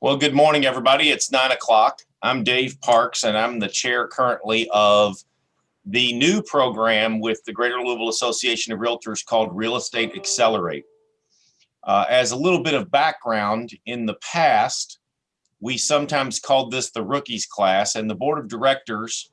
Well, good morning, everybody. It's 9 o'clock. I'm Dave Parks, and I'm the chair currently of the new program with the Greater Louisville Association of Realtors called Real Estate Accelerate. As a little bit of background, in the past, we sometimes called this the rookies class, and the board of directors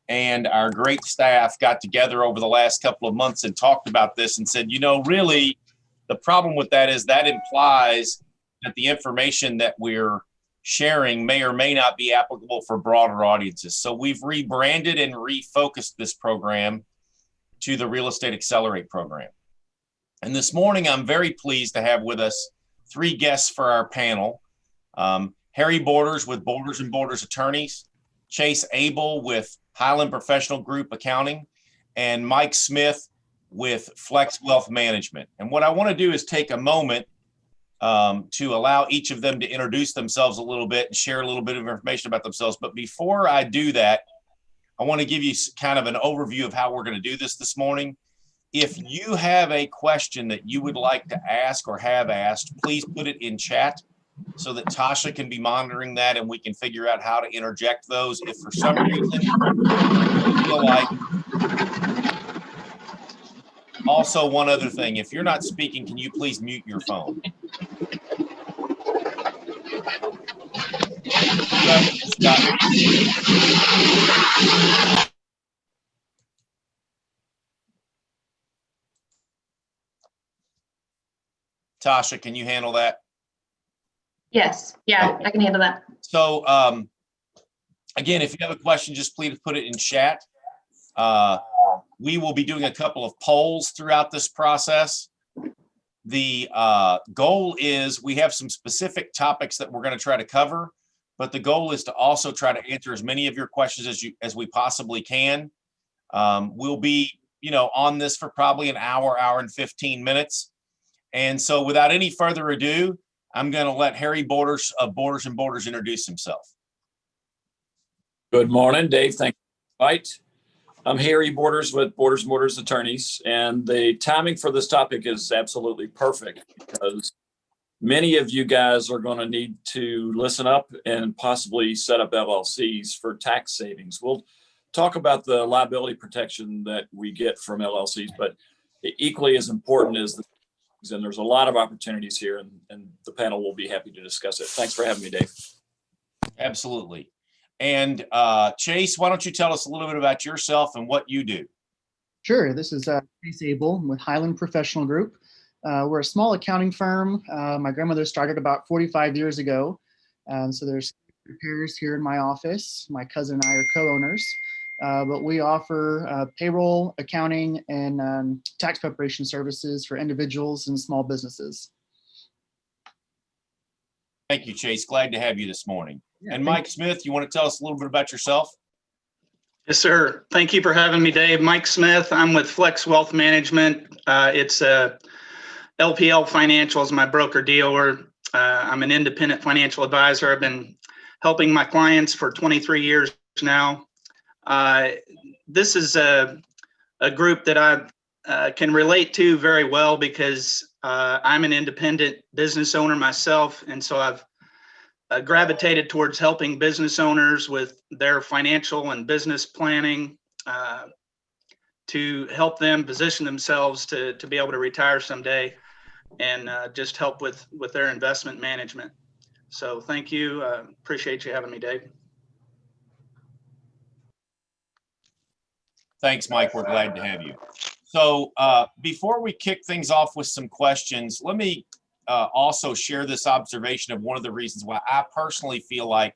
and our great staff got together over the last couple of months and talked about this and said, really, the problem with that is that implies that the information that we're sharing may or may not be applicable for broader audiences. So we've rebranded and refocused this program to the Real Estate Accelerate program. And this morning, I'm very pleased to have with us three guests for our panel. Harry Borders with Borders & Borders Attorneys, Chase Abel with Highland Professional Group Accounting, and Mike Smith with Flex Wealth Management. And what I want to do is take a moment to allow each of them to introduce themselves a little bit and share a little bit of information about themselves. But before I do that, I want to give you kind of an overview of how we're going to do this morning. If you have a question that you would like to ask or have asked, please put it in chat so that Tasha can be monitoring that and we can figure out how to interject those. If for some reason you feel like... Also, one other thing, if you're not speaking, can you please mute your phone? Tasha, can you handle that? Yes. Yeah, I can handle that. So, again, if you have a question, just please put it in chat. We will be doing a couple of polls throughout this process. The goal is we have some specific topics that we're going to try to cover, but the goal is to also try to answer as many of your questions as we possibly can. We'll be, on this for probably an hour and 15 minutes. And so without any further ado, I'm going to let Harry Borders of Borders & Borders introduce himself. Good morning, Dave. Thank you. Right. I'm Harry Borders with Borders & Borders Attorneys, and the timing for this topic is absolutely perfect because many of you guys are going to need to listen up and possibly set up LLCs for tax savings. We'll talk about the liability protection that we get from LLCs, but equally as important is and there's a lot of opportunities here, and the panel will be happy to discuss it. Thanks for having me, Dave. Absolutely. And Chase, why don't you tell us a little bit about yourself and what you do? Sure. This is Chase Abel with Highland Professional Group. We're a small accounting firm. My grandmother started about 45 years ago. So there's preparers here in my office. My cousin and I are co-owners. But we offer payroll, accounting, and tax preparation services for individuals and small businesses. Thank you, Chase. Glad to have you this morning. Yeah, and Mike Smith, you want to tell us a little bit about yourself? Yes, sir. Thank you for having me, Dave. Mike Smith. I'm with Flex Wealth Management. It's LPL Financial is my broker dealer. I'm an independent financial advisor. I've been helping my clients for 23 years now. This is a group that I can relate to very well because I'm an independent business owner myself, and so I've gravitated towards helping business owners with their financial and business planning to help them position themselves to be able to retire someday and just help with their investment management. So thank you. Appreciate you having me, Dave. Thanks, Mike. We're glad to have you. So before we kick things off with some questions, let me also share this observation of one of the reasons why I personally feel like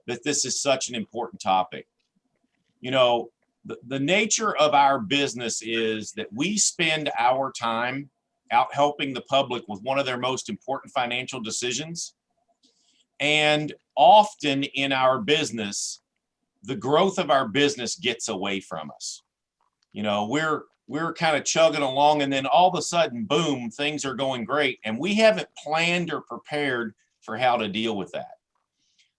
that this is such an important topic. The nature of our business is that we spend our time out helping the public with one of their most important financial decisions. And often in our business, the growth of our business gets away from us. We're kind of chugging along, and then all of a sudden, boom, things are going great. And we haven't planned or prepared for how to deal with that.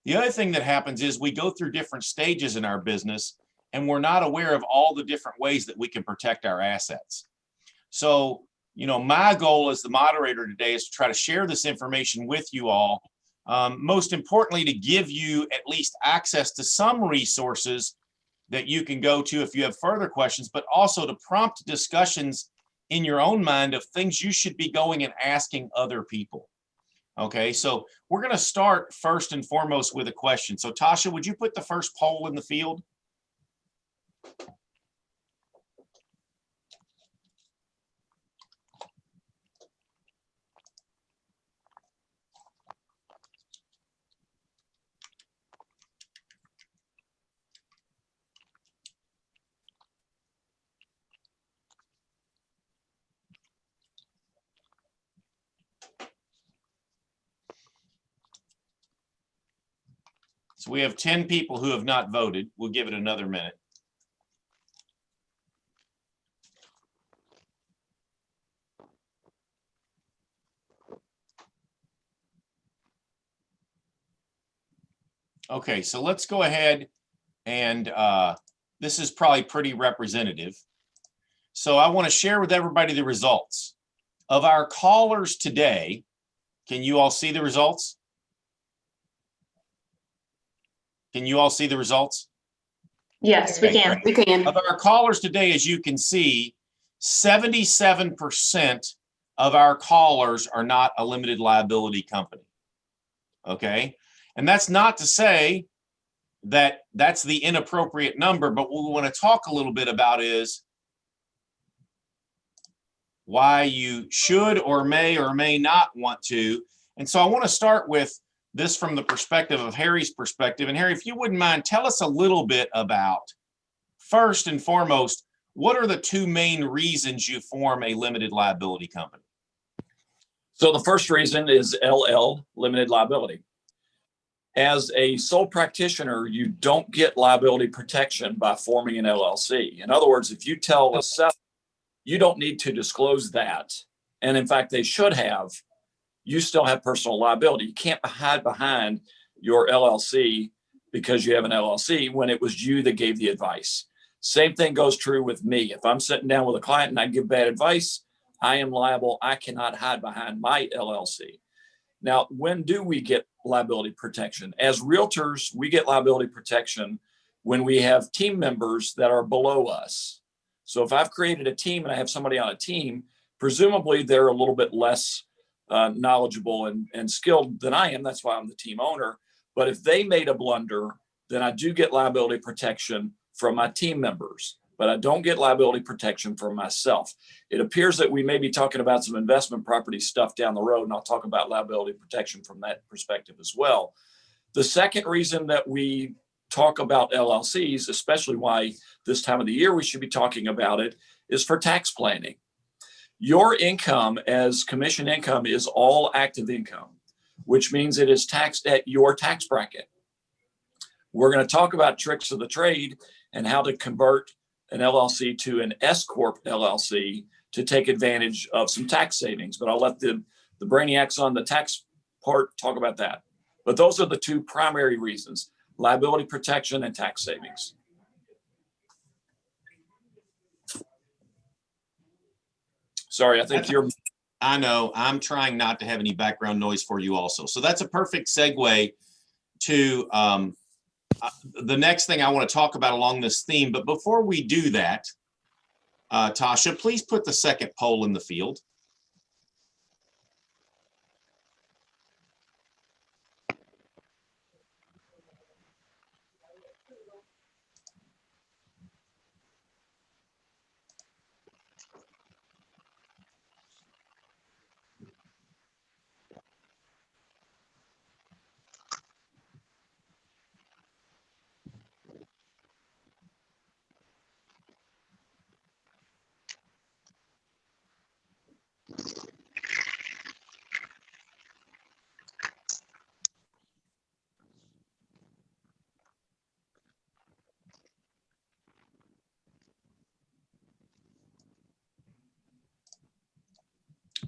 The other thing that happens is we go through different stages in our business, and we're not aware of all the different ways that we can protect our assets. So, my goal as the moderator today is to try to share this information with you all most importantly, to give you at least access to some resources that you can go to if you have further questions, but also to prompt discussions in your own mind of things you should be going and asking other people. Okay, so we're going to start first and foremost with a question. So Tasha, would you put the first poll in the field? So we have 10 people who have not voted. We'll give it another minute. Okay, so let's go ahead and this is probably pretty representative. So I want to share with everybody the results of our callers today. Can you all see the results? Can you all see the results? Yes, we Okay, can. great. We can. Of our callers today, as you can see, 77% of our callers are not a limited liability company. Okay, and that's not to say that that's the inappropriate number, but what we want to talk a little bit about is why you should or may not want to. And so I want to start with this from the perspective of Harry's perspective. And Harry, if you wouldn't mind, tell us a little bit about, first and foremost, what are the two main reasons you form a limited liability company? So the first reason is LL, limited liability. As a sole practitioner, you don't get liability protection by forming an LLC. In other words, if you tell a seller, you don't need to disclose that. And in fact, they should have. You still have personal liability. You can't hide behind your LLC because you have an LLC when it was you that gave the advice. Same thing goes true with me. If I'm sitting down with a client and I give bad advice, I am liable. I cannot hide behind my LLC. Now, when do we get liability protection? As realtors, we get liability protection when we have team members that are below us. So if I've created a team and I have somebody on a team, presumably they're a little bit less knowledgeable and skilled than I am. That's why I'm the team owner. But if they made a blunder, then I do get liability protection from my team members, but I don't get liability protection from myself. It appears that we may be talking about some investment property stuff down the road, and I'll talk about liability protection from that perspective as well. The second reason that we talk about LLCs, especially why this time of the year we should be talking about it, is for tax planning. Your income as commission income is all active income, which means it is taxed at your tax bracket. We're going to talk about tricks of the trade and how to convert an LLC to an S Corp LLC to take advantage of some tax savings. But I'll let the brainiacs on the tax part talk about that. But those are the two primary reasons: liability protection and tax savings. Sorry, I think you're... I know, I'm trying not to have any background noise for you also. So that's a perfect segue to the next thing I want to talk about along this theme. But before we do that, Tasha, please put the second poll in the field.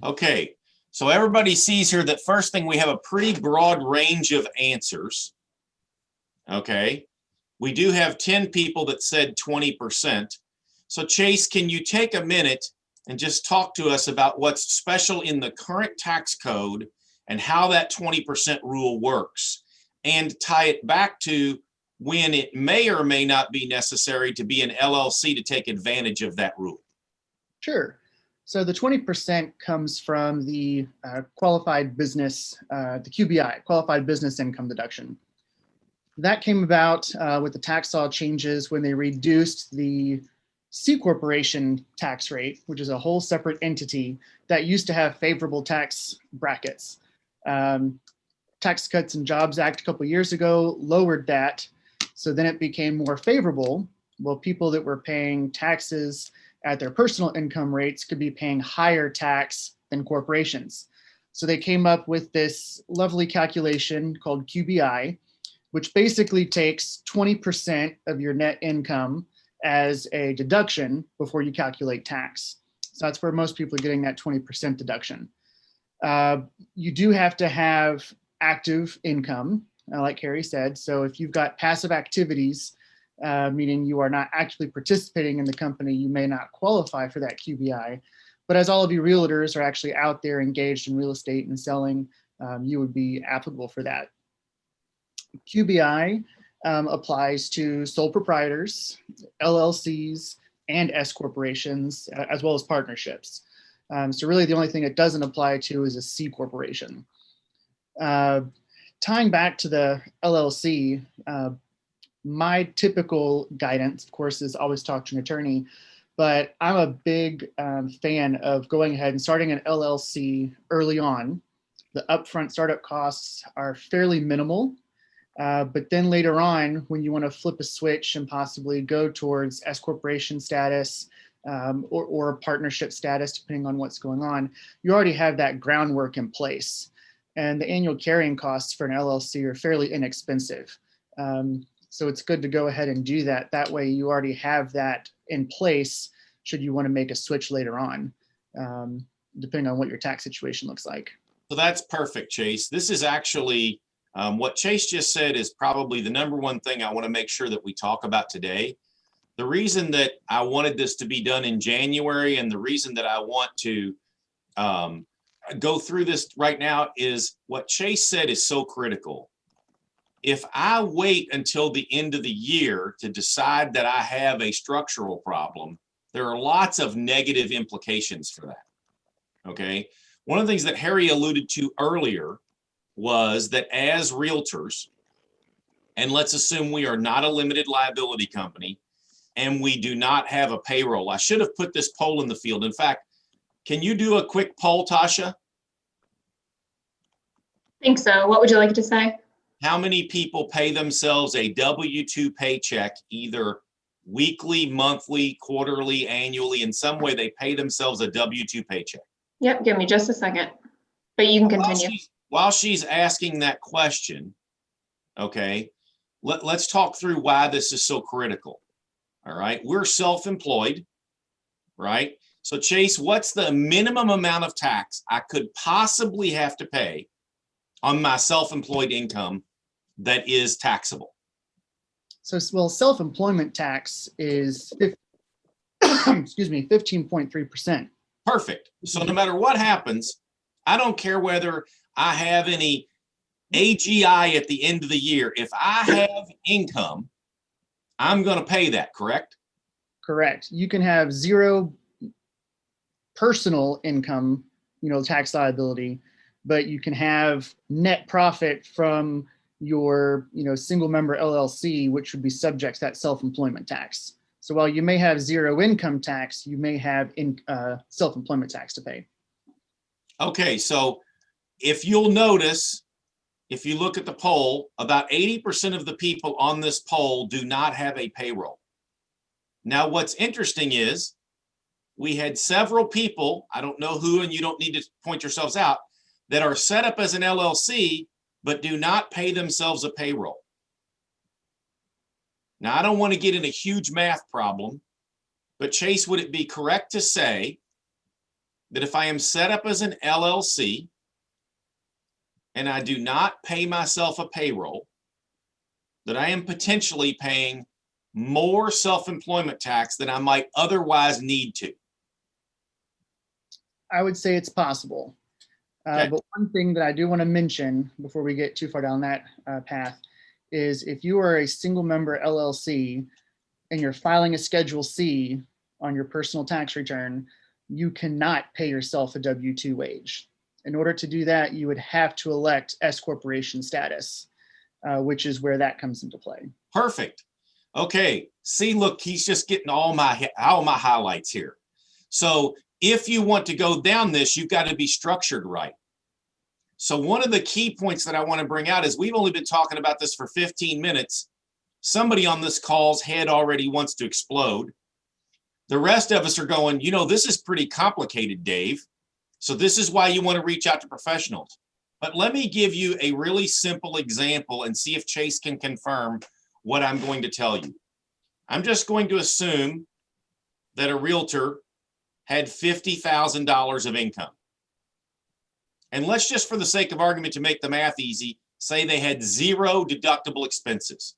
Okay, so everybody sees here that first thing, we have a pretty broad range of answers. Okay, we do have 10 people that said 20%. So Chase, can you take a minute and just talk to us about what's special in the current tax code and how that 20% rule works, and tie it back to when it may or may not be necessary to be an LLC to take advantage of that rule. Sure. So the 20% comes from the qualified business, the QBI, qualified business income deduction. That came about with the tax law changes when they reduced the C corporation tax rate, which is a whole separate entity that used to have favorable tax brackets. Tax Cuts and Jobs Act a couple of years ago lowered that. So then it became more favorable. Well, people that were paying taxes at their personal income rates could be paying higher tax than corporations. So they came up with this lovely calculation called QBI, which basically takes 20% of your net income as a deduction before you calculate tax. So that's where most people are getting that 20% deduction. You do have to have active income, like Harry said. So if you've got passive activities, meaning you are not actually participating in the company, you may not qualify for that QBI. But as all of you realtors are actually out there engaged in real estate and selling, you would be applicable for that. QBI applies to sole proprietors, LLCs, and S corporations, as well as partnerships. So really the only thing it doesn't apply to is a C corporation. Tying back to the LLC, my typical guidance, of course, is always talk to an attorney, but I'm a big fan of going ahead and starting an LLC early on. The upfront startup costs are fairly minimal, but then later on, when you want to flip a switch and possibly go towards S corporation status or partnership status, depending on what's going on, you already have that groundwork in place. And the annual carrying costs for an LLC are fairly inexpensive. So it's good to go ahead and do that. That way you already have that in place should you want to make a switch later on, depending on what your tax situation looks like. So that's perfect, Chase. This is actually what Chase just said is probably the number one thing I want to make sure that we talk about today. The reason that I wanted this to be done in January and the reason that I want to go through this right now is what Chase said is so critical. If I wait until the end of the year to decide that I have a structural problem, there are lots of negative implications for that. Okay. One of the things that Harry alluded to earlier was that as realtors, and let's assume we are not a limited liability company and we do not have a payroll. I should have put this poll in the field. In fact, can you do a quick poll, Tasha? I think so. What would you like to say? How many people pay themselves a W-2 paycheck, either weekly, monthly, quarterly, annually, in some way they pay themselves a W-2 paycheck? Yep, give me just a second, but you can continue. While she's asking that question, okay, let's talk through why this is so critical. All right, we're self-employed, right? So Chase, what's the minimum amount of tax I could possibly have to pay on my self-employed income that is taxable? So, well, self-employment tax is, excuse me, 15.3%. Perfect. So no matter what happens, I don't care whether I have any AGI at the end of the year. If I have income, I'm going to pay that, correct? Correct. You can have zero personal income, tax liability, but you can have net profit from your, single member LLC, which would be subject to that self-employment tax. So while you may have zero income tax, you may have self-employment tax to pay. Okay, so if you'll notice, if you look at the poll, about 80% of the people on this poll do not have a payroll. Now, what's interesting is we had several people, I don't know who, and you don't need to point yourselves out, that are set up as an LLC, but do not pay themselves a payroll. Now, I don't want to get in a huge math problem, but Chase, would it be correct to say that if I am set up as an LLC and I do not pay myself a payroll, that I am potentially paying more self-employment tax than I might otherwise need to? I would say it's possible. Okay. But one thing that I do want to mention before we get too far down that path is if you are a single member LLC and you're filing a Schedule C on your personal tax return, you cannot pay yourself a W-2 wage. In order to do that, you would have to elect S corporation status, which is where that comes into play. Perfect. Okay. See, look, he's just getting all my highlights here. So if you want to go down this, you've got to be structured right. So one of the key points that I want to bring out is we've only been talking about this for 15 minutes. Somebody on this call's head already wants to explode. The rest of us are going, you know, this is pretty complicated, Dave. So this is why you want to reach out to professionals. But let me give you a really simple example and see if Chase can confirm what I'm going to tell you. I'm just going to assume that a realtor had $50,000 of income. And let's just, for the sake of argument, to make the math easy, say they had 0 deductible expenses.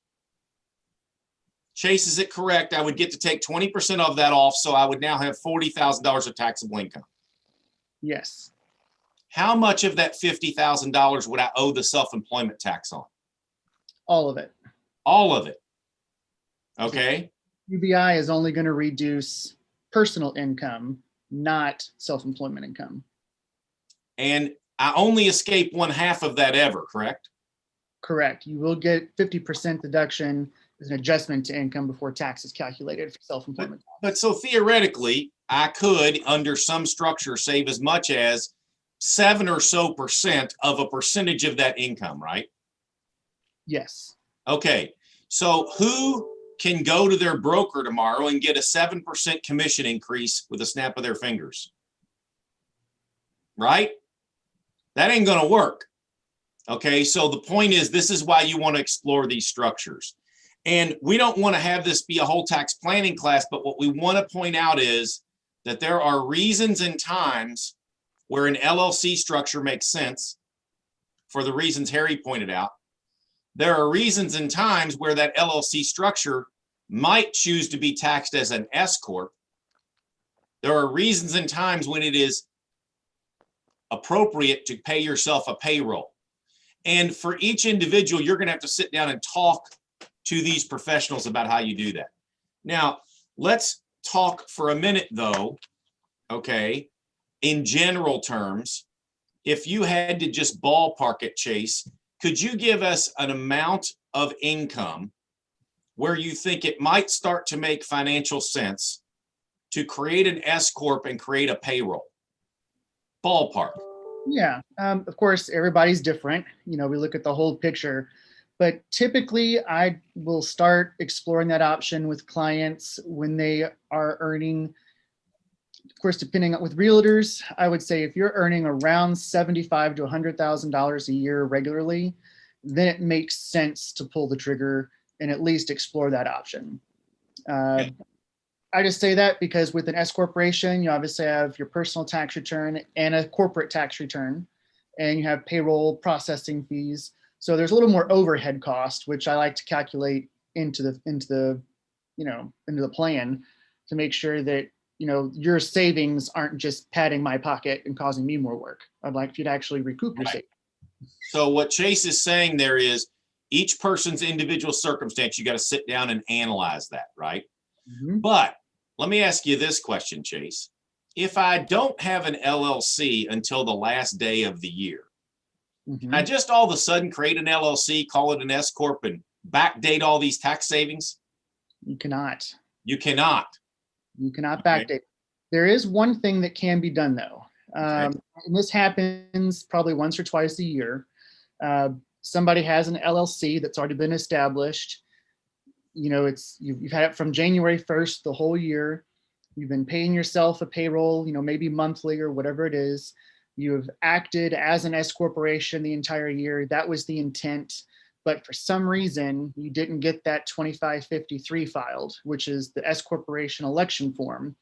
Chase, is it correct? I would get to take 20% of that off, so I would now have $40,000 of taxable income. Yes. How much of that $50,000 would I owe the self-employment tax on? All of it. All of it. Okay. UBI is only going to reduce personal income, not self-employment income. And I only escape 1/2 of that ever, correct? Correct. You will get 50% deduction as an adjustment to income before tax is calculated for self-employment. But so theoretically, I could, under some structure, save as much as 7% or so of a percentage of that income, right? Yes. Okay. So who can go to their broker tomorrow and get a 7% commission increase with a snap of their fingers? Right? That ain't going to work. Okay. So the point is, this is why you want to explore these structures. And we don't want to have this be a whole tax planning class, but what we want to point out is that there are reasons and times where an LLC structure makes sense for the reasons Harry pointed out. There are reasons and times where that LLC structure might choose to be taxed as an S corp. There are reasons and times when it is appropriate to pay yourself a payroll. And for each individual, you're going to have to sit down and talk to these professionals about how you do that. Now, let's talk for a minute though, okay, in general terms. If you had to just ballpark it, Chase, could you give us an amount of income where you think it might start to make financial sense to create an S corp and create a payroll? Ballpark. Yeah. Of course, everybody's different. You know, we look at the whole picture, but typically I will start exploring that option with clients when they are earning, of course, depending on with realtors, I would say if you're earning around $75,000 to $100,000 a year regularly, then it makes sense to pull the trigger and at least explore that option. I just say that because with an S corporation, you obviously have your personal tax return and a corporate tax return, and you have payroll processing fees. So there's a little more overhead cost, which I like to calculate into the plan to make sure that, you know, your savings aren't just padding my pocket and causing me more work. I'd like you to actually recoup your savings. So what Chase is saying there is each person's individual circumstance, you got to sit down and analyze that, right? Mm-hmm. But let me ask you this question, Chase. If I don't have an LLC until the last day of the year, Mm-hmm. can I just all of a sudden create an LLC, call it an S corp, and backdate all these tax savings? You cannot. You cannot. You cannot Okay. backdate. There is one thing that can be done though. And this happens probably once or twice a year. Somebody has an LLC that's already been established. You know, you've had it from January 1st the whole year. You've been paying yourself a payroll, you know, maybe monthly or whatever it is. You have acted as an S corporation the entire year. That was the intent. But for some reason, you didn't get that 2553 filed, which is the S corporation election form,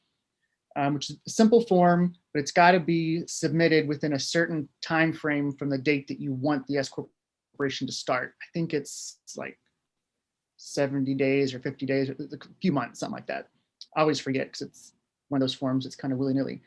which is a simple form, but it's got to be submitted within a certain time frame from the date that you want the S corporation to start. I think it's like 70 days or 50 days, or a few months, something like that. I always forget because it's one of those forms that's kind of willy-nilly.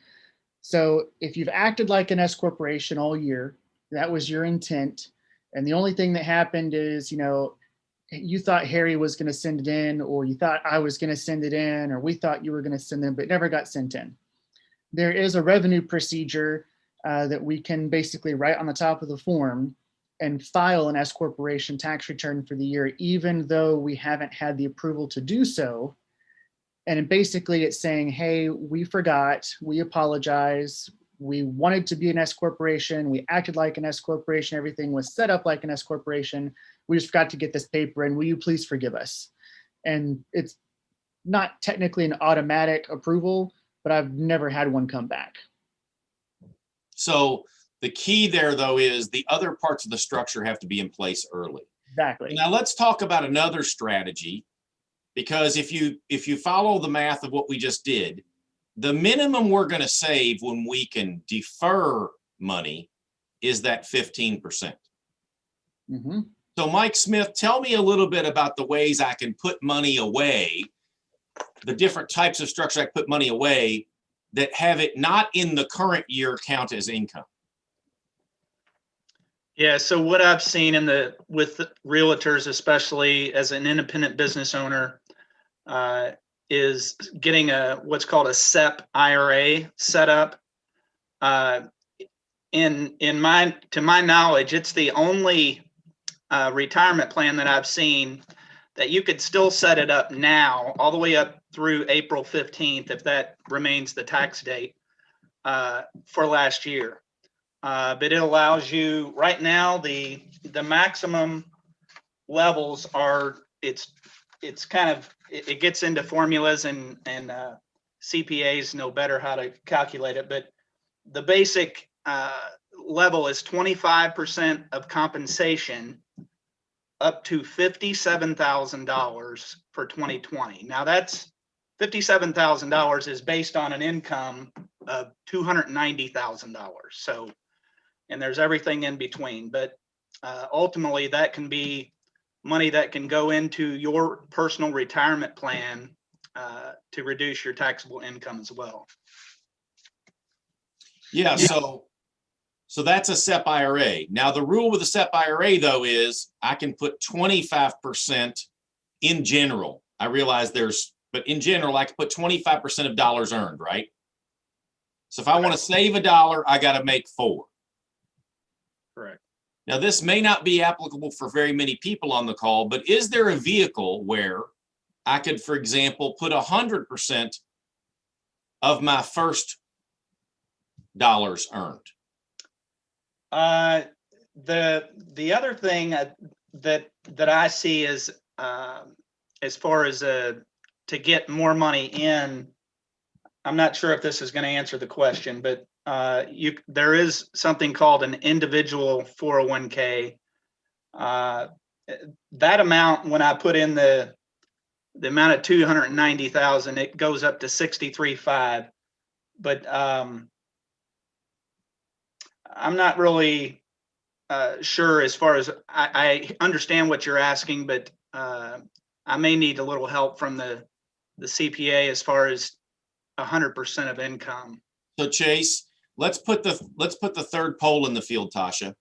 So if you've acted like an S corporation all year, that was your intent. And the only thing that happened is, you thought Harry was going to send it in, or you thought I was going to send it in, or we thought you were going to send it, but it never got sent in. There is a revenue procedure that we can basically write on the top of the form and file an S corporation tax return for the year, even though we haven't had the approval to do so. And basically it's saying, hey, we forgot, we apologize. We wanted to be an S corporation. We acted like an S corporation. Everything was set up like an S corporation. We just forgot to get this paper in. Will you please forgive us? And it's not technically an automatic approval, but I've never had one come back. So the key there, though, is the other parts of the structure have to be in place early. Exactly. Now let's talk about another strategy, because if you follow the math of what we just did, the minimum we're going to save when we can defer money is that 15%. Mm-hmm. So Mike Smith, tell me a little bit about the ways I can put money away, the different types of structure I can put money away that have it not in the current year count as income. Yeah, so what I've seen with realtors, especially as an independent business owner, is getting what's called a SEP IRA set up. To my knowledge, it's the only retirement plan that I've seen that you could still set it up now, all the way up through April 15th, if that remains the tax date for last year. But it allows you right now, the maximum levels are, it's kind of, it gets into formulas and CPAs know better how to calculate it, but the basic level is 25% of compensation up to $57,000 for 2020. Now that's $57,000 is based on an income of $290,000. So, and there's everything in between, but ultimately that can be money that can go into your personal retirement plan to reduce your taxable income as well. Yeah, so that's a SEP IRA. Now the rule with the SEP IRA though is I can put 25% in general. I realize but in general I can put 25% of dollars earned, right? So if I want to save $1, I got to make $4. Correct. Now this may not be applicable for very many people on the call, but is there a vehicle where I could, for example, put 100% of my first dollars earned? The other thing that I see is as far as to get more money in, I'm not sure if this is going to answer the question, but there is something called an individual 401k. That amount, when I put in the amount of 290,000, it goes up to 63.5. But I'm not really sure as far as I understand what you're asking, but I may need a little help from the CPA as far as 100% of income. So Chase, let's put the third poll in the field, Tasha.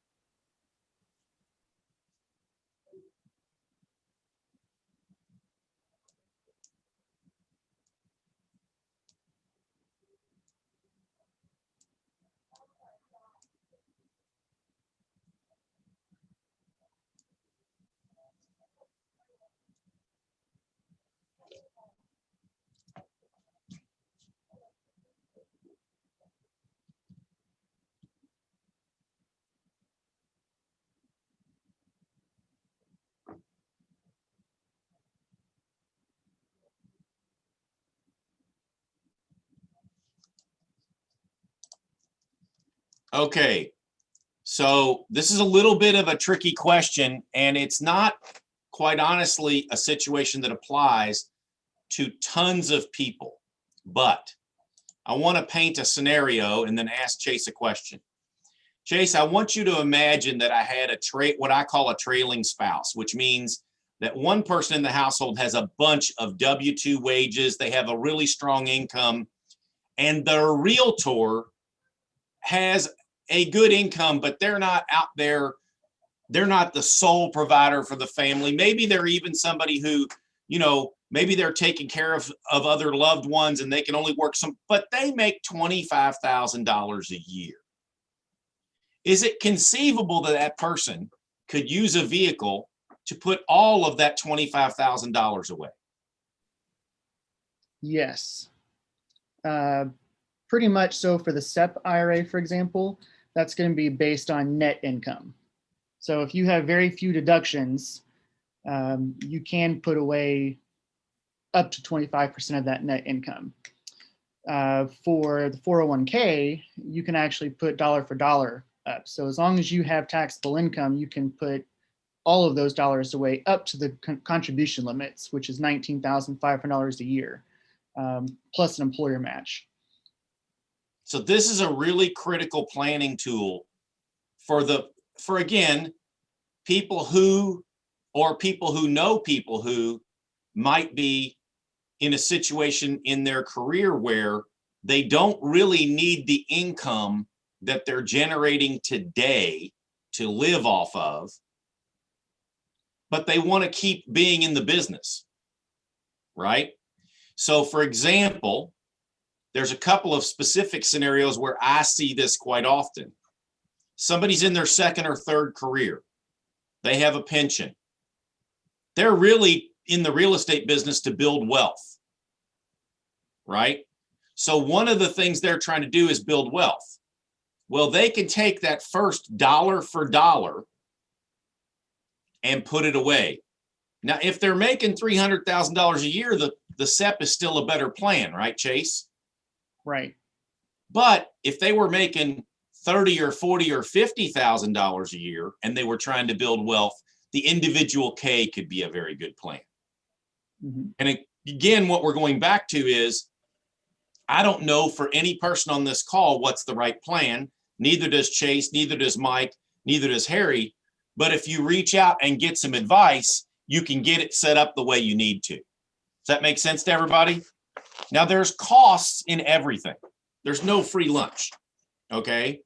Okay, so this is a little bit of a tricky question, and it's not, quite honestly, a situation that applies to tons of people. But I want to paint a scenario and then ask Chase a question. Chase, I want you to imagine that I had what I call a trailing spouse, which means that one person in the household has a bunch of W-2 wages, they have a really strong income, and their realtor has a good income, but they're not out there. They're not the sole provider for the family. Maybe they're even somebody who, maybe they're taking care of other loved ones and they can only work but they make $25,000 a year. Is it conceivable that that person could use a vehicle to put all of that $25,000 away? Yes. Pretty much so for the SEP IRA, for example, that's going to be based on net income. So if you have very few deductions, you can put away up to 25% of that net income. For the 401k, you can actually put dollar for dollar up. So as long as you have taxable income, you can put all of those dollars away up to the contribution limits, which is $19,500 a year, plus an employer match. So this is a really critical planning tool for again, people who know people who might be in a situation in their career where they don't really need the income that they're generating today to live off of, but they want to keep being in the business, right? So for example, there's a couple of specific scenarios where I see this quite often. Somebody's in their second or third career. They have a pension. They're really in the real estate business to build wealth, right? So one of the things they're trying to do is build wealth. Well, they can take that first dollar for dollar and put it away. Now, if they're making $300,000 a year, the SEP is still a better plan, right, Chase? Right. But if they were making $30,000 or $40,000 or $50,000 a year and they were trying to build wealth, the individual K could be a very good plan. Mm-hmm. And again, what we're going back to is, I don't know for any person on this call what's the right plan. Neither does Chase, neither does Mike, neither does Harry. But if you reach out and get some advice, you can get it set up the way you need to. Does that make sense to everybody? Now, there's costs in everything. There's no free lunch, okay?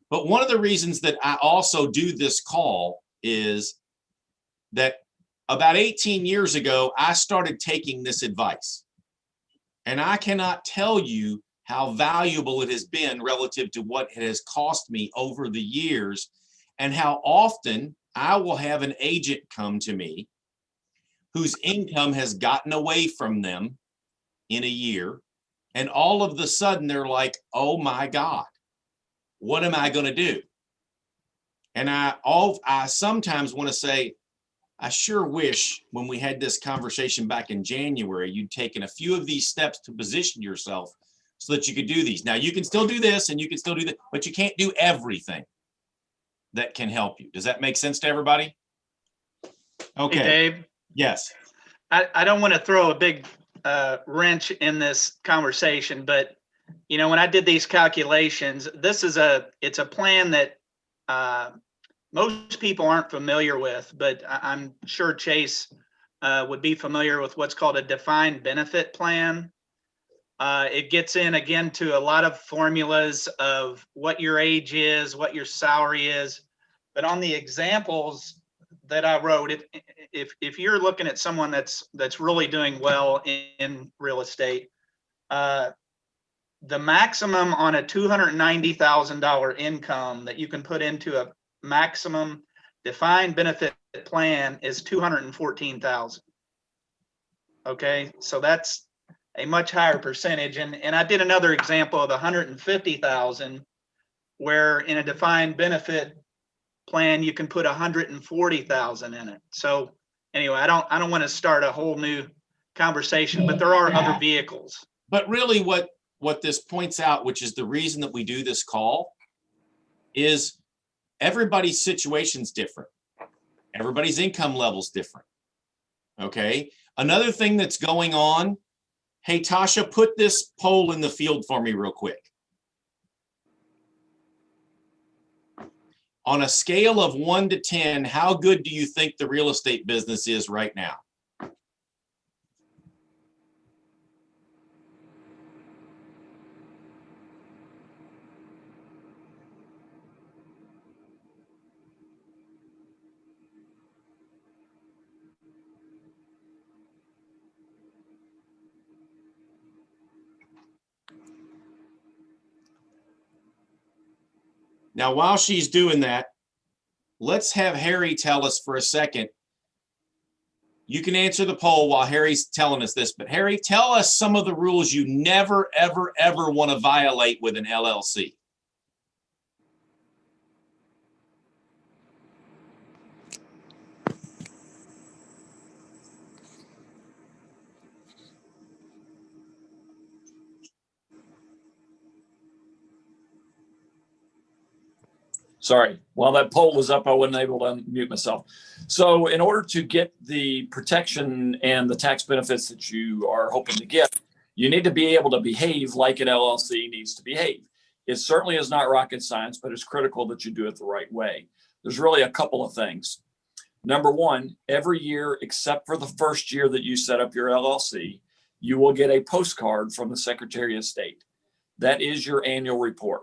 But one of the reasons that I also do this call is that about 18 years ago, I started taking this advice. And I cannot tell you how valuable it has been relative to what it has cost me over the years, and how often I will have an agent come to me whose income has gotten away from them in a year. And all of a sudden they're like, oh my God, what am I going to do? And I sometimes want to say, I sure wish when we had this conversation back in January, you'd taken a few of these steps to position yourself so that you could do these. Now you can still do this and you can still do that, but you can't do everything that can help you. Does that make sense to everybody? Okay. Hey, Dave. Yes. I don't want to throw a big wrench in this conversation, but when I did these calculations, it's a plan that most people aren't familiar with, but I'm sure Chase would be familiar with what's called a defined benefit plan. It gets in again to a lot of formulas of what your age is, what your salary is. But on the examples that I wrote, if you're looking at someone that's really doing well in real estate, the maximum on a $290,000 income that you can put into a maximum defined benefit plan is $214,000. Okay, so that's a much higher percentage. And I did another example of $150,000, where in a defined benefit plan you can put $140,000 in it. So anyway, I don't want to start a whole new conversation, but there are other vehicles. But really what this points out, which is the reason that we do this call, is everybody's situation's different. Everybody's income level's different. Okay. Another thing that's going on, hey, Tasha, put this poll in the field for me real quick. On a scale of 1 to 10, how good do you think the real estate business is right now? Now, while she's doing that, let's have Harry tell us for a second. You can answer the poll while Harry's telling us this, but Harry, tell us some of the rules you never, ever, ever want to violate with an LLC. Sorry, while that poll was up, I wasn't able to unmute myself. So in order to get the protection and the tax benefits that you are hoping to get, you need to be able to behave like an LLC needs to behave. It certainly is not rocket science, but it's critical that you do it the right way. There's really a couple of things. Number one, every year, except for the first year that you set up your LLC, you will get a postcard from the Secretary of State. That is your annual report.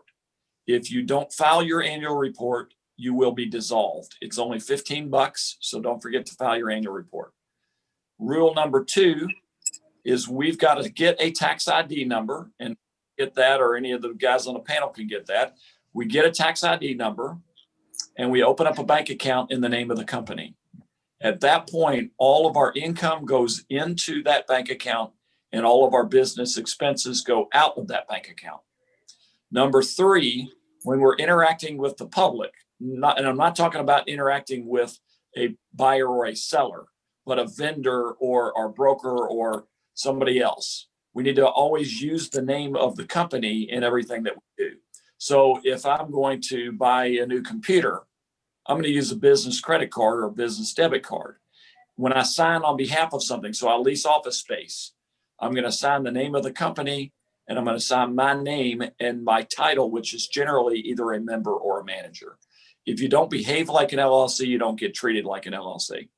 If you don't file your annual report, you will be dissolved. It's only $15, so don't forget to file your annual report. Rule number two is we've got to get a tax ID number, and get that, or any of the guys on the panel can get that. We get a tax ID number, and we open up a bank account in the name of the company. At that point, all of our income goes into that bank account, and all of our business expenses go out of that bank account. Number three, when we're interacting with the public, and I'm not talking about interacting with a buyer or a seller, but a vendor or our broker or somebody else, we need to always use the name of the company in everything that we do. So if I'm going to buy a new computer, I'm going to use a business credit card or a business debit card. When I sign on behalf of something, so I lease office space, I'm going to sign the name of the company, and I'm going to sign my name and my title, which is generally either a member or a manager. If you don't behave like an LLC, you don't get treated like an LLC.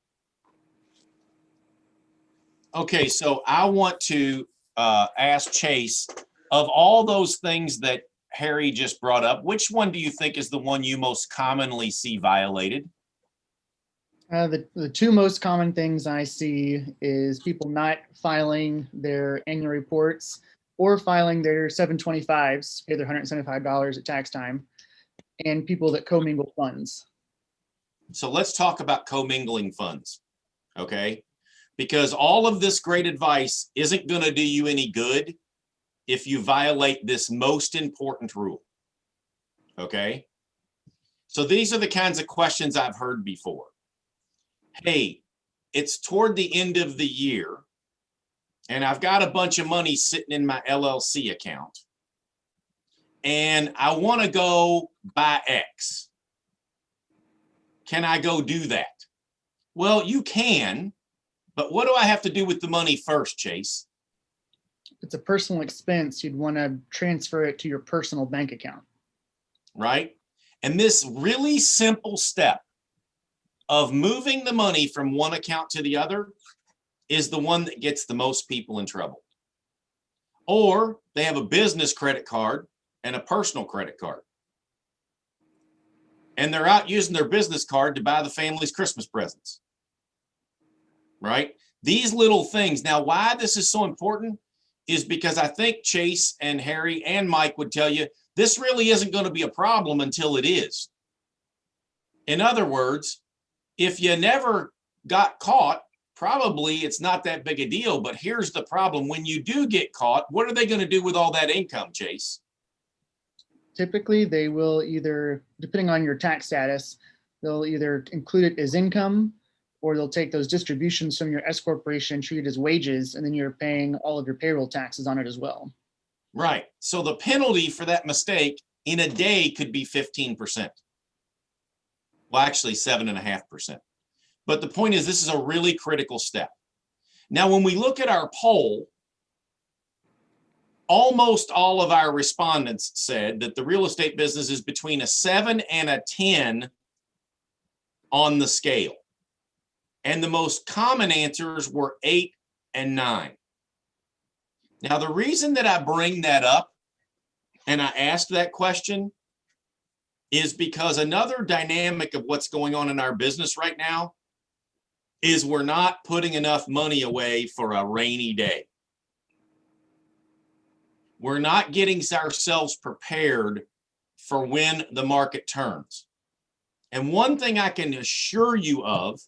Okay, so I want to ask Chase, of all those things that Harry just brought up, which one do you think is the one you most commonly see violated? The two most common things I see is people not filing their annual reports or filing their 725s, pay their $175 at tax time, and people that commingle funds. So let's talk about commingling funds, okay? Because all of this great advice isn't going to do you any good if you violate this most important rule, okay? So these are the kinds of questions I've heard before. Hey, it's toward the end of the year, and I've got a bunch of money sitting in my LLC account, and I want to go buy X. Can I go do that? Well, you can, but what do I have to do with the money first, Chase? It's a personal expense. You'd want to transfer it to your personal bank account. Right? And this really simple step of moving the money from one account to the other is the one that gets the most people in trouble. Or they have a business credit card and a personal credit card, and they're out using their business card to buy the family's Christmas presents, right? These little things. Now, why this is so important is because I think Chase and Harry and Mike would tell you this really isn't going to be a problem until it is. In other words, if you never got caught, probably it's not that big a deal. But here's the problem. When you do get caught, what are they going to do with all that income, Chase? Typically, they will either, depending on your tax status, they'll either include it as income, or they'll take those distributions from your S corporation, treat it as wages, and then you're paying all of your payroll taxes on it as well. Right. So the penalty for that mistake in a day could be 15%. Well, actually 7.5%. But the point is, this is a really critical step. Now, when we look at our poll, almost all of our respondents said that the real estate business is between a 7 and a 10 on the scale. And the most common answers were 8 and 9. Now, the reason that I bring that up and I asked that question is because another dynamic of what's going on in our business right now is we're not putting enough money away for a rainy day. We're not getting ourselves prepared for when the market turns. And one thing I can assure you of,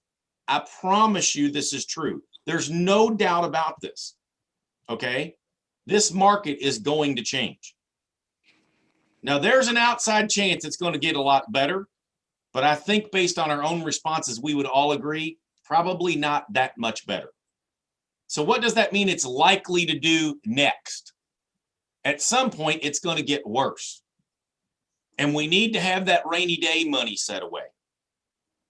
I promise you this is true. There's no doubt about this, okay? This market is going to change. Now, there's an outside chance it's going to get a lot better, but I think based on our own responses, we would all agree, probably not that much better. So what does that mean it's likely to do next? At some point, it's going to get worse. And we need to have that rainy day money set away,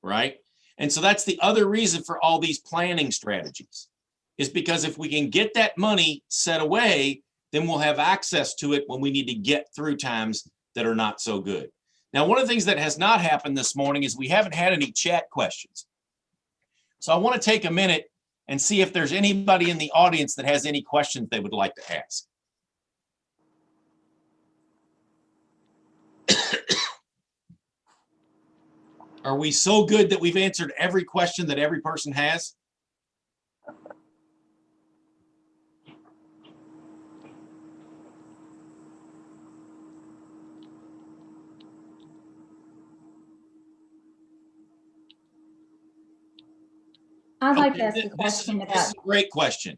right? And so that's the other reason for all these planning strategies, is because if we can get that money set away, then we'll have access to it when we need to get through times that are not so good. Now, one of the things that has not happened this morning is we haven't had any chat questions. So I want to take a minute and see if there's anybody in the audience that has any questions they would like to ask. Are we so good that we've answered every question that every person has? I'd like to Okay, ask a question this about, is a great question.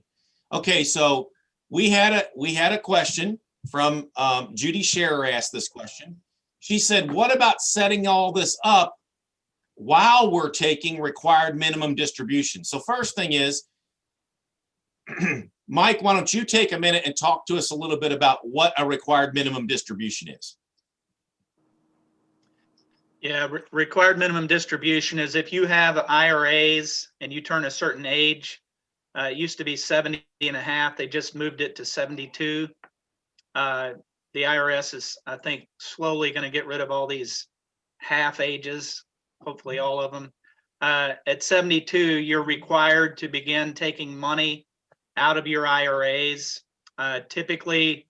Okay, so we had a question from Judy Scherer asked this question. She said, what about setting all this up while we're taking required minimum distribution? So first thing is, Mike, why don't you take a minute and talk to us a little bit about what a required minimum distribution is? Yeah, required minimum distribution is if you have IRAs and you turn a certain age, it used to be 70 and a half. They just moved it to 72. The IRS is, I think, slowly going to get rid of all these half ages, hopefully all of them. At 72, you're required to begin taking money out of your IRAs. Typically,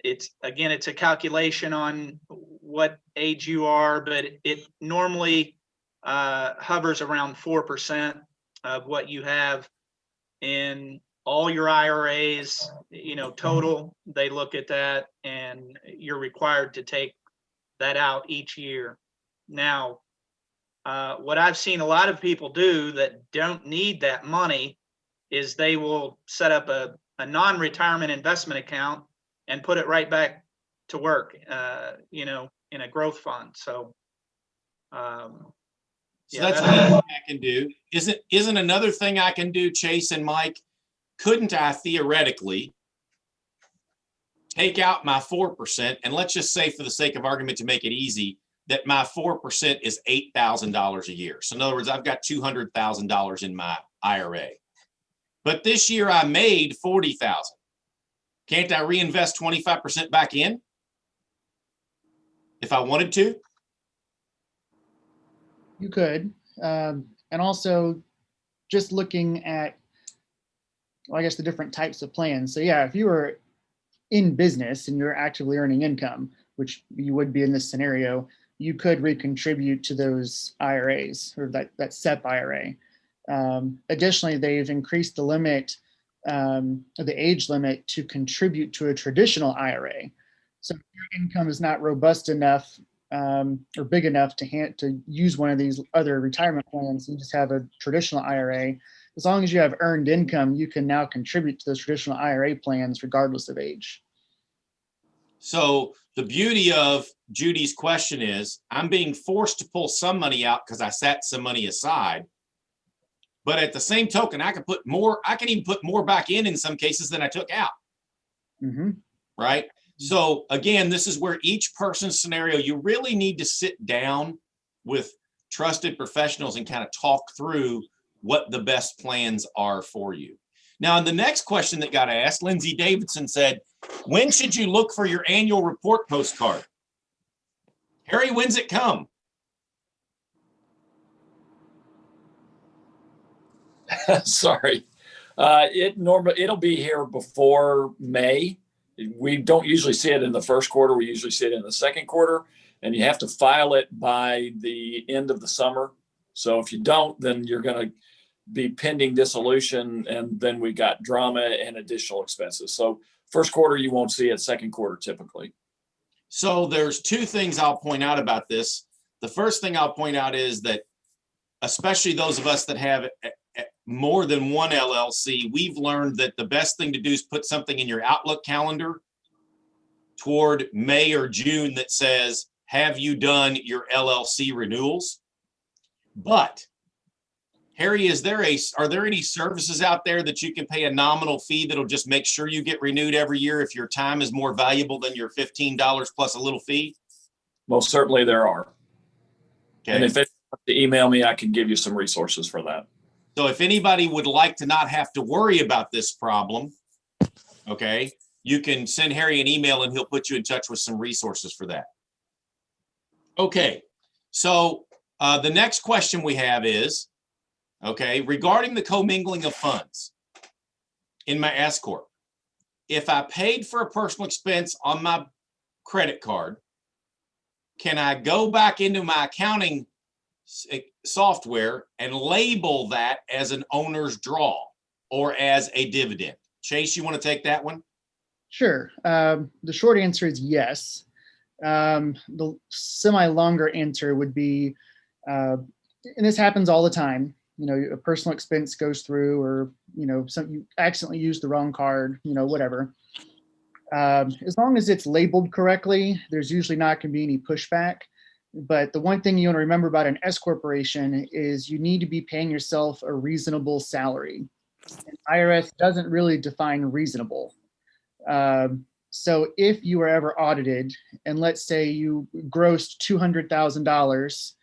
it's a calculation on what age you are, but it normally hovers around 4% of what you have in all your IRAs, total. They look at that and you're required to take that out each year. Now, what I've seen a lot of people do that don't need that money is they will set up a non-retirement investment account and put it right back to work, in a growth fund. So, So that's one thing I can do. Isn't another thing I can do, Chase and Mike? Couldn't I theoretically take out my 4%, and let's just say for the sake of argument to make it easy, that my 4% is $8,000 a year. So in other words, I've got $200,000 in my IRA. But this year I made $40,000. Can't I reinvest 25% back in if I wanted to? You could. And also just looking at, well, I guess, the different types of plans. So yeah, if you were in business and you're actively earning income, which you would be in this scenario, you could recontribute to those IRAs or that SEP IRA. Additionally, they've increased the limit, the age limit to contribute to a traditional IRA. So if your income is not robust enough or big enough to use one of these other retirement plans, you just have a traditional IRA. As long as you have earned income, you can now contribute to those traditional IRA plans regardless of age. So the beauty of Judy's question is, I'm being forced to pull some money out because I set some money aside. But at the same token, I can even put more back in some cases than I took out. Mm-hmm. Right? So again, this is where each person's scenario, you really need to sit down with trusted professionals and kind of talk through what the best plans are for you. Now, in the next question that got asked, Lindsay Davidson said, when should you look for your annual report postcard? Harry, when's it come? Sorry. It'll be here before May. We don't usually see it in the first quarter. We usually see it in the second quarter, and you have to file it by the end of the summer. So if you don't, then you're going to be pending dissolution, and then we got drama and additional expenses. So first quarter, you won't see it. Second quarter, typically. So there's two things I'll point out about this. The first thing I'll point out is that, especially those of us that have more than one LLC, we've learned that the best thing to do is put something in your Outlook calendar toward May or June that says, have you done your LLC renewals? But Harry, are there any services out there that you can pay a nominal fee that'll just make sure you get renewed every year if your time is more valuable than your $15 plus a little fee? Most certainly there are. Okay. And if they want to email me, I can give you some resources for that. So if anybody would like to not have to worry about this problem, okay, you can send Harry an email and he'll put you in touch with some resources for that. Okay, so the next question we have is, okay, regarding the commingling of funds in my S Corp, if I paid for a personal expense on my credit card, can I go back into my accounting software and label that as an owner's draw or as a dividend? Chase, you want to take that one? Sure. The short answer is yes. The semi-longer answer would be, and this happens all the time, you know, a personal expense goes through, or, you know, you accidentally use the wrong card, you know, whatever. As long as it's labeled correctly, there's usually not going to be any pushback. But the one thing you want to remember about an S corporation is you need to be paying yourself a reasonable salary. And IRS doesn't really define reasonable. So if you were ever audited, and let's say you grossed $200,000,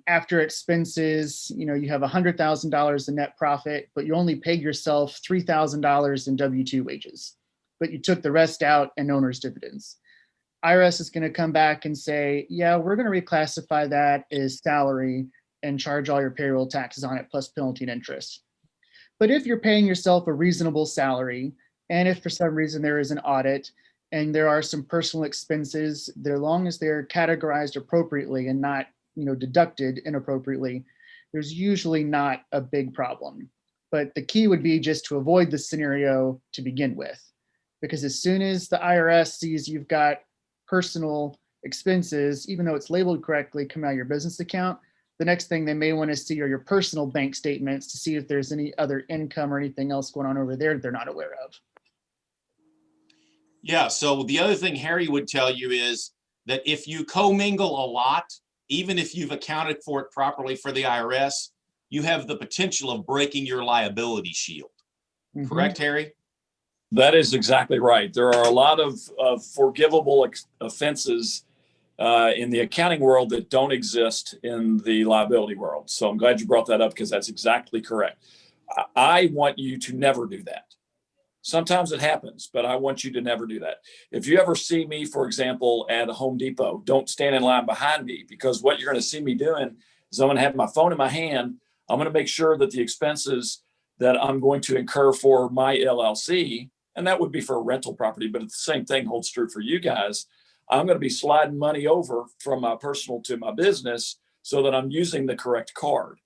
after expenses, you know, you have $100,000 in net profit, but you only paid yourself $3,000 in W-2 wages, but you took the rest out in owner's dividends. IRS is going to come back and say, yeah, we're going to reclassify that as salary and charge all your payroll taxes on it plus penalty and interest. But if you're paying yourself a reasonable salary, and if for some reason there is an audit and there are some personal expenses, as long as they're categorized appropriately and not, you know, deducted inappropriately, there's usually not a big problem. But the key would be just to avoid the scenario to begin with, because as soon as the IRS sees you've got personal expenses, even though it's labeled correctly, come out of your business account, the next thing they may want to see are your personal bank statements to see if there's any other income or anything else going on over there that they're not aware of. Yeah, so the other thing Harry would tell you is that if you commingle a lot, even if you've accounted for it properly for the IRS, you have the potential of breaking your liability shield. Mm-hmm. Correct, Harry? That is exactly right. There are a lot of forgivable offenses in the accounting world that don't exist in the liability world. So I'm glad you brought that up, because that's exactly correct. I want you to never do that. Sometimes it happens, but I want you to never do that. If you ever see me, for example, at a Home Depot, don't stand in line behind me, because what you're going to see me doing is I'm going to have my phone in my hand. I'm going to make sure that the expenses that I'm going to incur for my LLC, and that would be for a rental property, but the same thing holds true for you guys. I'm going to be sliding money over from my personal to my business so that I'm using the correct card.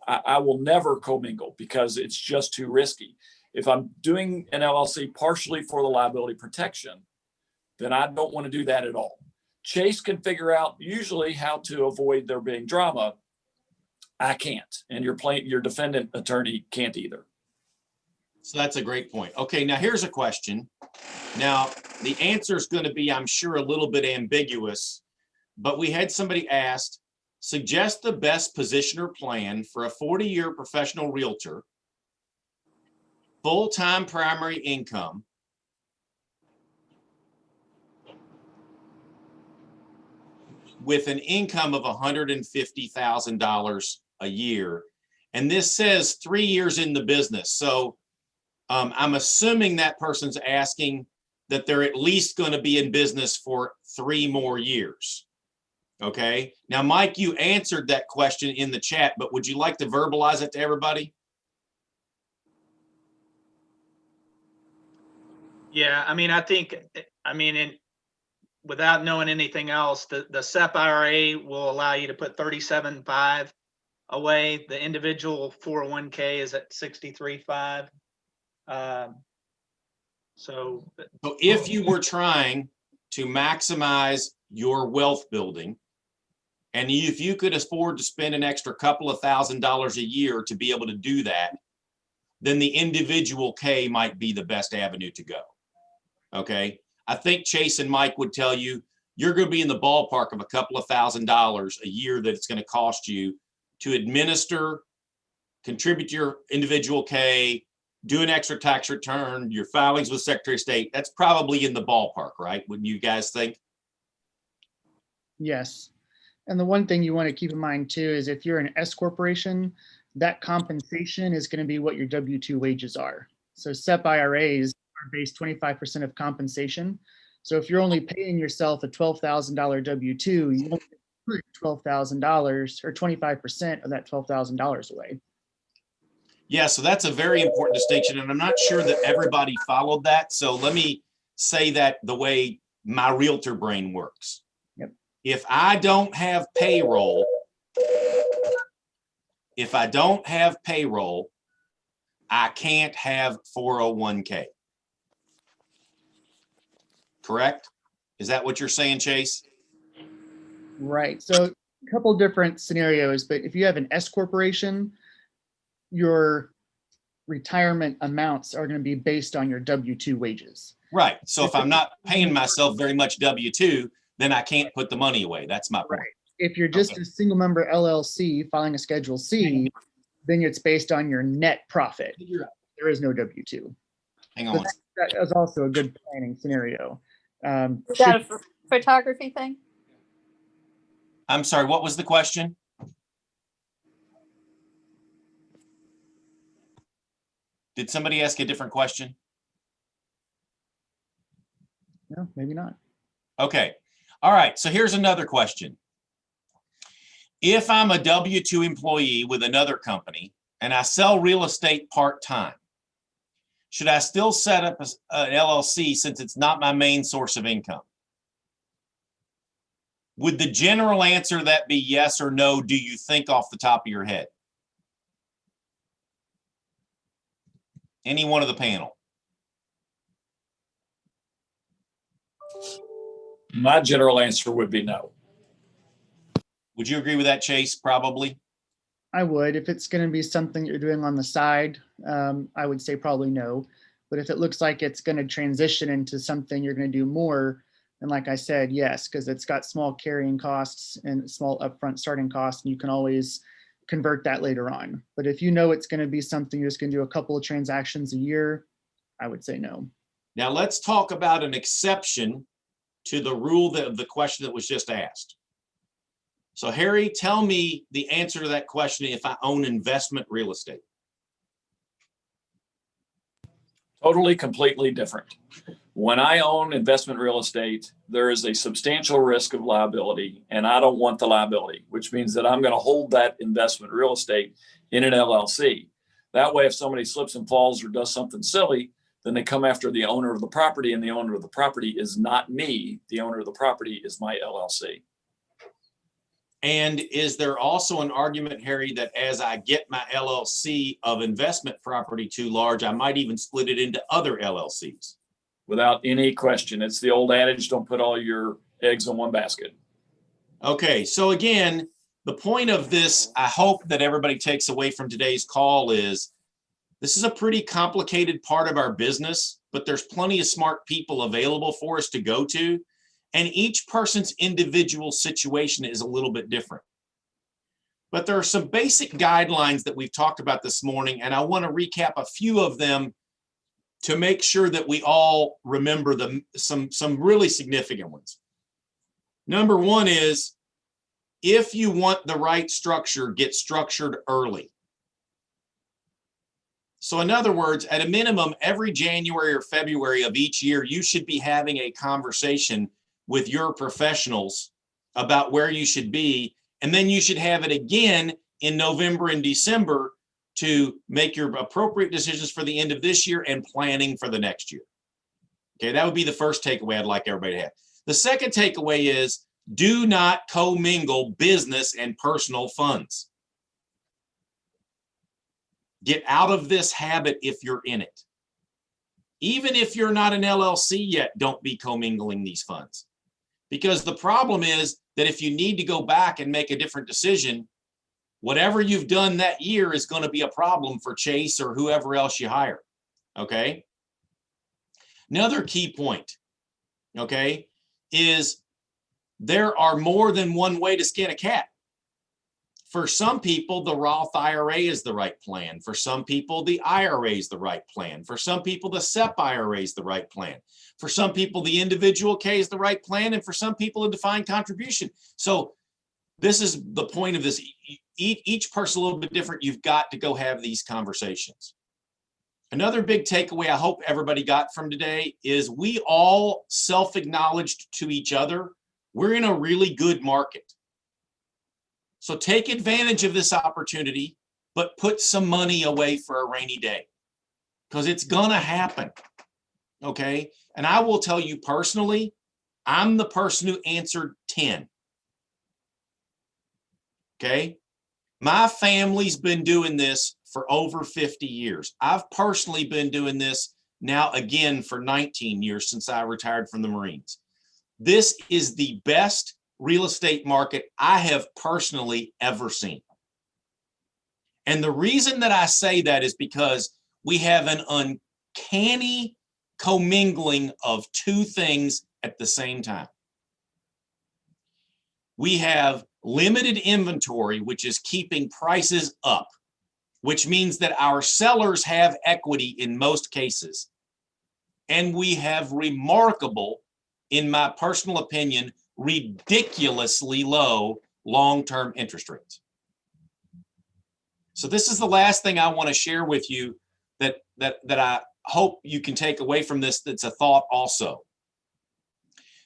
I will never commingle, because it's just too risky. If I'm doing an LLC partially for the liability protection, then I don't want to do that at all. Chase can figure out usually how to avoid there being drama. I can't, and your defendant attorney can't either. So that's a great point. Okay, now here's a question. Now, the answer is going to be, I'm sure, a little bit ambiguous, but we had somebody asked, suggest the best positioner plan for a 40-year professional realtor, full-time primary income, with an income of $150,000 a year. And this says 3 years in the business. So I'm assuming that person's asking that they're at least going to be in business for 3 more years. Okay. Now, Mike, you answered that question in the chat, but would you like to verbalize it to everybody? Yeah, I mean, without knowing anything else, the SEP IRA will allow you to put 37.5 away. The individual 401k is at 63.5. So if you were trying to maximize your wealth building. And if you could afford to spend an extra couple of $1,000s a year to be able to do that, then the individual K might be the best avenue to go. Okay. I think Chase and Mike would tell you, you're going to be in the ballpark of a couple of $1,000s a year that it's going to cost you to administer, contribute to your individual K, do an extra tax return, your filings with Secretary of State. That's probably in the ballpark, right? Wouldn't you guys think? Yes. And the one thing you want to keep in mind too is if you're an S corporation, that compensation is going to be what your W-2 wages are. So SEP IRAs are based 25% of compensation. So if you're only paying yourself a $12,000 W-2, you only put $12,000 or 25% of that $12,000 away. Yeah, so that's a very important distinction, and I'm not sure that everybody followed that. So let me say that the way my realtor brain works. Yep. If I don't have payroll, I can't have 401k. Correct? Is that what you're saying, Chase? Right. So a couple different scenarios, but if you have an S corporation, your retirement amounts are going to be based on your W-2 wages. Right. So if I'm not paying myself very much W-2, then I can't put the money away. That's my point. Right. If you're just Okay. a single member LLC filing a Schedule C, then it's based on your net profit. There is no W-2. Hang on. That is also a good planning scenario. Is that a photography thing? I'm sorry, what was the question? Did somebody ask a different question? No, maybe not. Okay. All right. So here's another question. If I'm a W-2 employee with another company and I sell real estate part-time, should I still set up an LLC since it's not my main source of income? Would the general answer to that be yes or no, do you think, off the top of your head? Any one of the panel? My general answer would be no. Would you agree with that, Chase? Probably. I would. If it's going to be something you're doing on the side, I would say probably no. But if it looks like it's going to transition into something you're going to do more, then like I said, yes, because it's got small carrying costs and small upfront starting costs, and you can always convert that later on. But if you know it's going to be something you're just going to do a couple of transactions a year, I would say no. Now let's talk about an exception to the rule of the question that was just asked. So Harry, tell me the answer to that question if I own investment real estate. Totally, completely different. When I own investment real estate, there is a substantial risk of liability, and I don't want the liability, which means that I'm going to hold that investment real estate in an LLC. That way, if somebody slips and falls or does something silly, then they come after the owner of the property, and the owner of the property is not me. The owner of the property is my LLC. And is there also an argument, Harry, that as I get my LLC of investment property too large, I might even split it into other LLCs? Without any question. It's the old adage, don't put all your eggs in one basket. Okay, so again, the point of this, I hope that everybody takes away from today's call is this is a pretty complicated part of our business, but there's plenty of smart people available for us to go to. And each person's individual situation is a little bit different. But there are some basic guidelines that we've talked about this morning, and I want to recap a few of them to make sure that we all remember them, some really significant ones. Number one is, if you want the right structure, get structured early. So in other words, at a minimum, every January or February of each year, you should be having a conversation with your professionals about where you should be. And then you should have it again in November and December to make your appropriate decisions for the end of this year and planning for the next year. Okay, that would be the first takeaway I'd like everybody to have. The second takeaway is, do not commingle business and personal funds. Get out of this habit if you're in it. Even if you're not an LLC yet, don't be commingling these funds. Because the problem is that if you need to go back and make a different decision, whatever you've done that year is going to be a problem for Chase or whoever else you hire. Okay. Another key point, okay, is there are more than one way to skin a cat. For some people, the Roth IRA is the right plan. For some people, the IRA is the right plan. For some people, the SEP IRA is the right plan. For some people, the individual K is the right plan. And for some people, a defined contribution. So this is the point of this. Each person a little bit different. You've got to go have these conversations. Another big takeaway I hope everybody got from today is we all self-acknowledged to each other, we're in a really good market. So take advantage of this opportunity, but put some money away for a rainy day because it's going to happen. Okay. And I will tell you personally, I'm the person who answered 10. Okay. My family's been doing this for over 50 years. I've personally been doing this now again for 19 years since I retired from the Marines. This is the best real estate market I have personally ever seen. And the reason that I say that is because we have an uncanny commingling of two things at the same time. We have limited inventory, which is keeping prices up, which means that our sellers have equity in most cases. And we have remarkable, in my personal opinion, ridiculously low long-term interest rates. So this is the last thing I want to share with you that I hope you can take away from this. That's a thought also.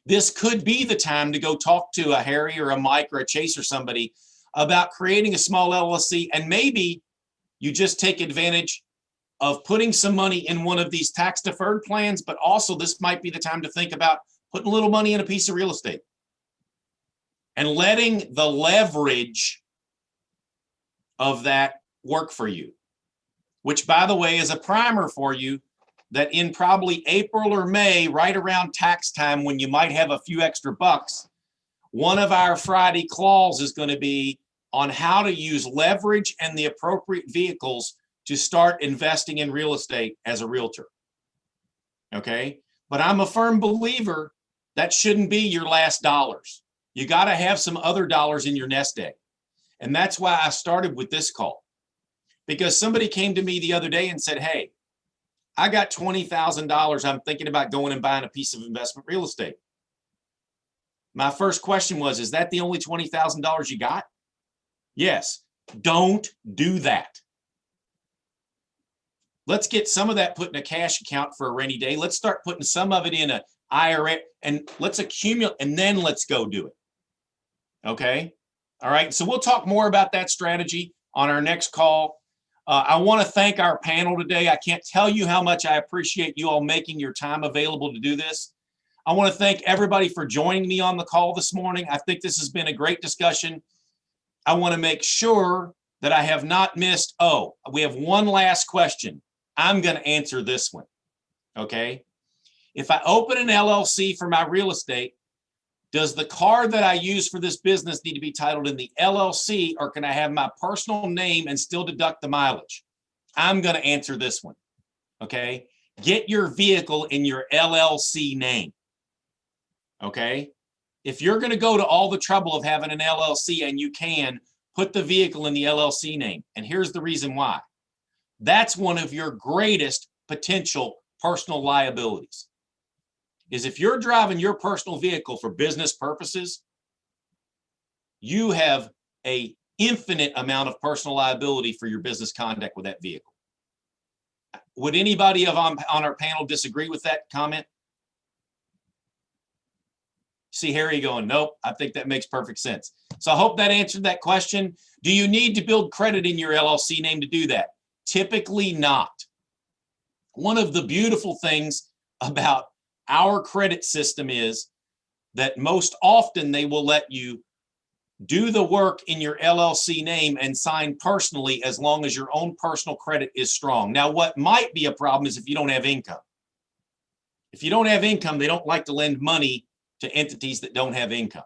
This could be the time to go talk to a Harry or a Mike or a Chase or somebody about creating a small LLC, and maybe you just take advantage of putting some money in one of these tax deferred plans, but also this might be the time to think about putting a little money in a piece of real estate and letting the leverage of that work for you, which, by the way, is a primer for you that in probably April or May, right around tax time, when you might have a few extra bucks, one of our Friday claws is going to be on how to use leverage and the appropriate vehicles to start investing in real estate as a realtor. Okay? But I'm a firm believer that shouldn't be your last dollars. You got to have some other dollars in your nest egg. And that's why I started with this call. Because somebody came to me the other day and said, hey, I got $20,000. I'm thinking about going and buying a piece of investment real estate. My first question was, is that the only $20,000 you got? Yes. Don't do that. Let's get some of that put in a cash account for a rainy day. Let's start putting some of it in an IRA and let's accumulate, and then let's go do it. Okay. All right. So we'll talk more about that strategy on our next call. I want to thank our panel today. I can't tell you how much I appreciate you all making your time available to do this. I want to thank everybody for joining me on the call this morning. I think this has been a great discussion. I want to make sure that I have not missed. Oh, we have one last question. I'm going to answer this one. Okay. If I open an LLC for my real estate, does the car that I use for this business need to be titled in the LLC, or can I have my personal name and still deduct the mileage? I'm going to answer this one. Okay. Get your vehicle in your LLC name. Okay. If you're going to go to all the trouble of having an LLC, and you can, put the vehicle in the LLC name. And here's the reason why. That's one of your greatest potential personal liabilities. Is if you're driving your personal vehicle for business purposes, you have an infinite amount of personal liability for your business conduct with that vehicle. Would anybody on our panel disagree with that comment? See Harry going, nope, I think that makes perfect sense. So I hope that answered that question. Do you need to build credit in your LLC name to do that? Typically not. One of the beautiful things about our credit system is that most often they will let you do the work in your LLC name and sign personally as long as your own personal credit is strong. Now, what might be a problem is if you don't have income. If you don't have income, they don't like to lend money to entities that don't have income.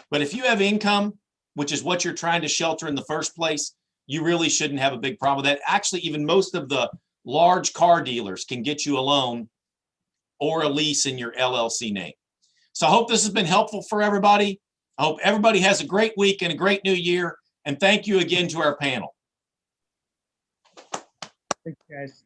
But if you have income, which is what you're trying to shelter in the first place, you really shouldn't have a big problem with that. Actually, even most of the large car dealers can get you a loan or a lease in your LLC name. So I hope this has been helpful for everybody. I hope everybody has a great week and a great new year. And thank you again to our panel. Thanks, guys.